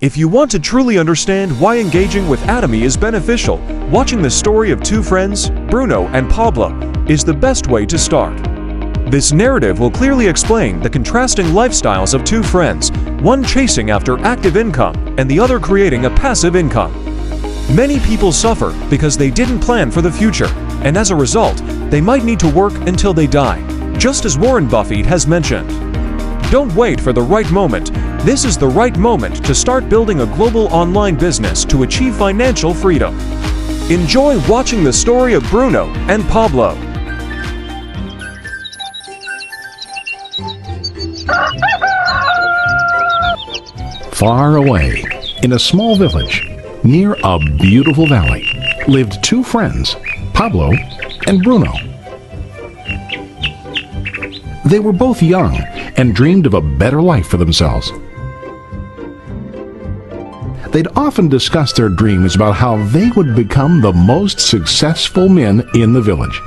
If you want to truly understand why engaging with Atomy is beneficial, watching the story of two friends, Bruno and Pablo, is the best way to start. This narrative will clearly explain the contrasting lifestyles of two friends, one chasing after active income and the other creating a passive income. Many people suffer because they didn't plan for the future, and as a result, they might need to work until they die, just as Warren Buffett has mentioned. Don't wait for the right moment. This is the right moment to start building a global online business to achieve financial freedom. Enjoy watching the story of Bruno and Pablo. Far away, in a small village, near a beautiful valley, lived two friends, Pablo and Bruno. They were both young and dreamed of a better life for themselves. They'd often discuss their dreams about how they would become the most successful men in the village.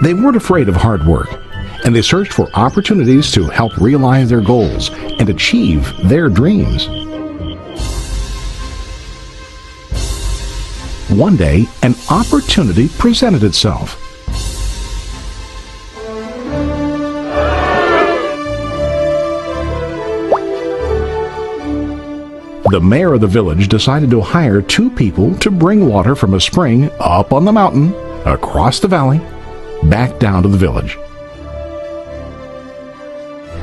They weren't afraid of hard work, and they searched for opportunities to help realize their goals and achieve their dreams. One day, an opportunity presented itself. The mayor of the village decided to hire two people to bring water from a spring up on the mountain, across the valley, back down to the village.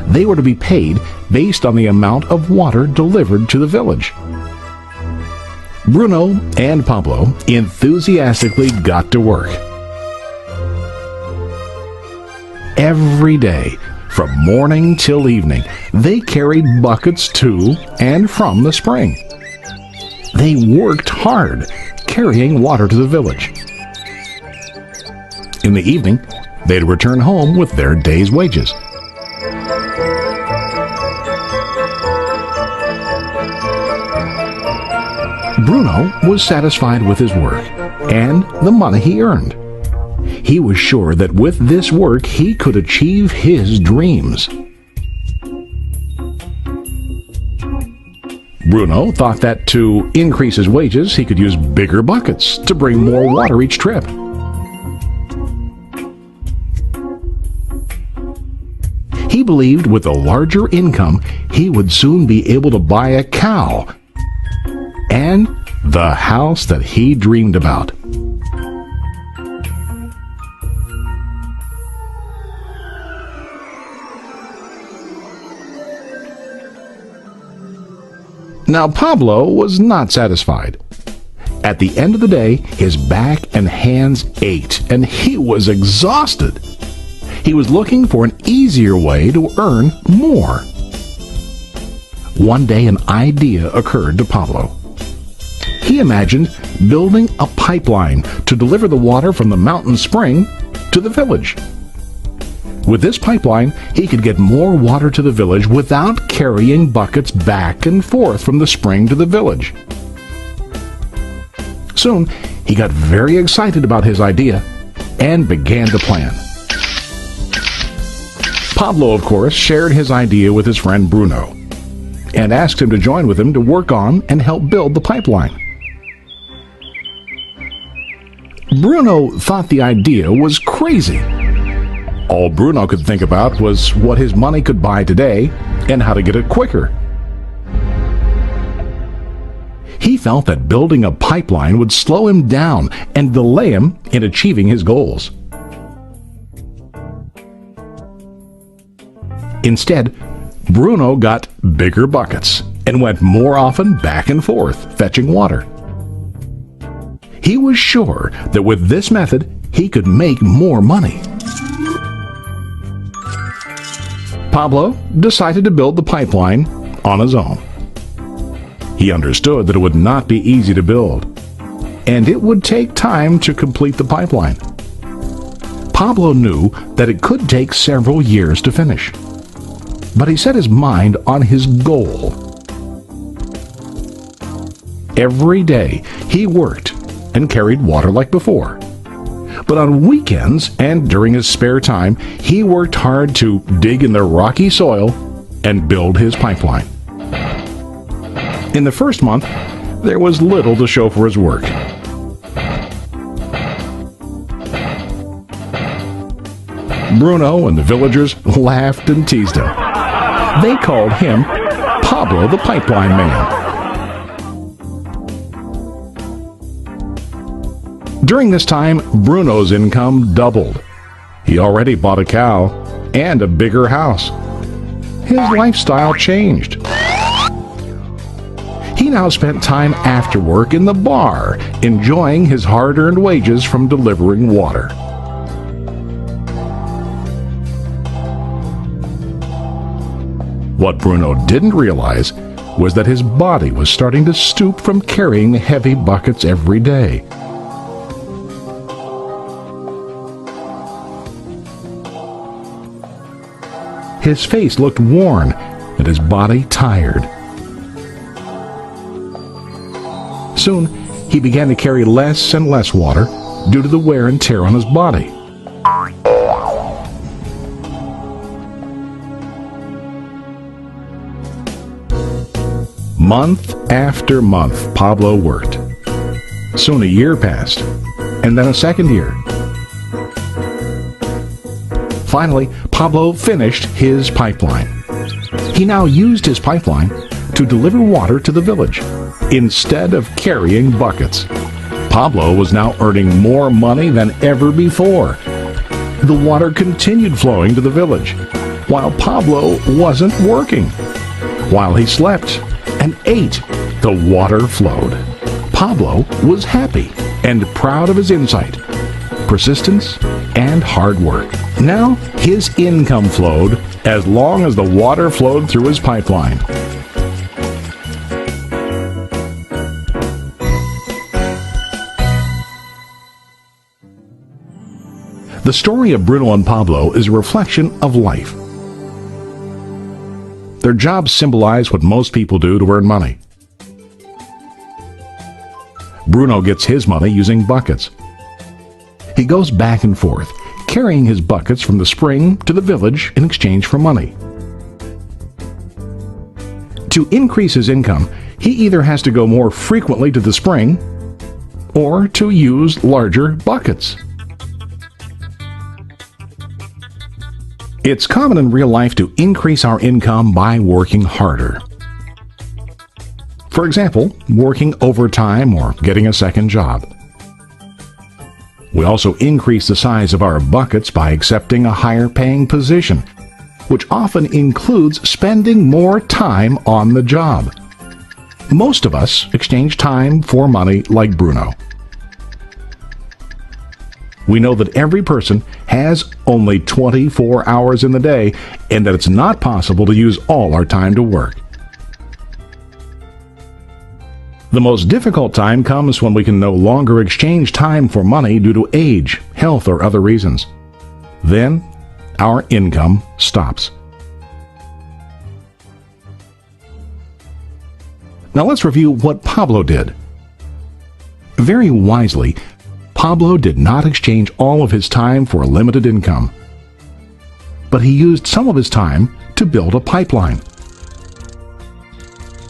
They were to be paid based on the amount of water delivered to the village. Bruno and Pablo enthusiastically got to work. Every day, from morning till evening, they carried buckets to and from the spring. They worked hard, carrying water to the village. In the evening, they'd return home with their day's wages. Bruno was satisfied with his work and the money he earned. He was sure that with this work he could achieve his dreams. Bruno thought that to increase his wages he could use bigger buckets to bring more water each trip. He believed with a larger income he would soon be able to buy a cow and the house that he dreamed about. Now Pablo was not satisfied. At the end of the day, his back and hands ached, and he was exhausted. He was looking for an easier way to earn more. One day an idea occurred to Pablo. He imagined building a pipeline to deliver the water from the mountain spring to the village. With this pipeline, he could get more water to the village without carrying buckets back and forth from the spring to the village. Soon, he got very excited about his idea and began to plan. Pablo, of course, shared his idea with his friend Bruno and asked him to join with him to work on and help build the pipeline. Bruno thought the idea was crazy. All Bruno could think about was what his money could buy today and how to get it quicker. He felt that building a pipeline would slow him down and delay him in achieving his goals. Instead, Bruno got bigger buckets and went more often back and forth fetching water. He was sure that with this method he could make more money. Pablo decided to build the pipeline on his own. He understood that it would not be easy to build, and it would take time to complete the pipeline. Pablo knew that it could take several years to finish, but he set his mind on his goal. Every day he worked and carried water like before. But on weekends and during his spare time, he worked hard to dig in the rocky soil and build his pipeline. In the first month, there was little to show for his work. Bruno and the villagers laughed and teased him. They called him Pablo the Pipeline Man. During this time, Bruno's income doubled. He already bought a cow and a bigger house. His lifestyle changed. He now spent time after work in the bar, enjoying his hard-earned wages from delivering water. What Bruno didn't realize was that his body was starting to stoop from carrying the heavy buckets every day. His face looked worn and his body tired. Soon, he began to carry less and less water due to the wear and tear on his body. Month after month, Pablo worked. Soon a year passed, and then a second year. Finally, Pablo finished his pipeline. He now used his pipeline to deliver water to the village instead of carrying buckets. Pablo was now earning more money than ever before. The water continued flowing to the village, while Pablo wasn't working. While he slept and ate, the water flowed. Pablo was happy and proud of his insight, persistence, and hard work. Now his income flowed as long as the water flowed through his pipeline. The story of Bruno and Pablo is a reflection of life. Their jobs symbolize what most people do to earn money. Bruno gets his money using buckets. He goes back and forth, carrying his buckets from the spring to the village in exchange for money. To increase his income, he either has to go more frequently to the spring or to use larger buckets. It's common in real life to increase our income by working harder. For example, working overtime or getting a second job. We also increase the size of our buckets by accepting a higher paying position, which often includes spending more time on the job. Most of us exchange time for money like Bruno. We know that every person has only 24 hours in the day and that it's not possible to use all our time to work. The most difficult time comes when we can no longer exchange time for money due to age, health, or other reasons. Then, our income stops. Now let's review what Pablo did. Very wisely, Pablo did not exchange all of his time for a limited income, but he used some of his time to build a pipeline.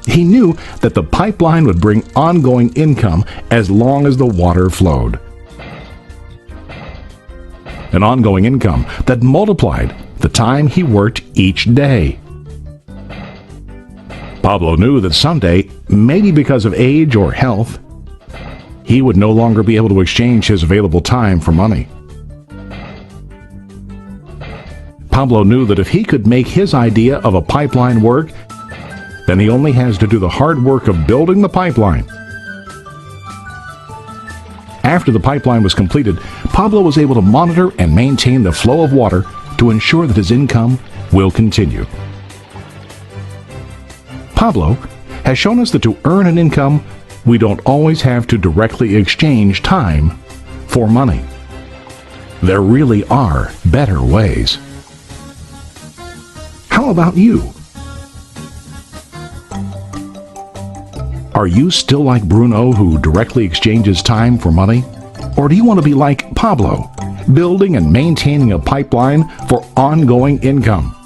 He knew that the pipeline would bring ongoing income as long as the water flowed. An ongoing income that multiplied the time he worked each day. Pablo knew that someday, maybe because of age or health, he would no longer be able to exchange his available time for money. Pablo knew that if he could make his idea of a pipeline work, then he only has to do the hard work of building the pipeline. After the pipeline was completed, Pablo was able to monitor and maintain the flow of water to ensure that his income will continue. Pablo has shown us that to earn an income, we don't always have to directly exchange time for money. There really are better ways. How about you? Are you still like Bruno, who directly exchanges time for money? Or do you want to be like Pablo, building and maintaining a pipeline for ongoing income?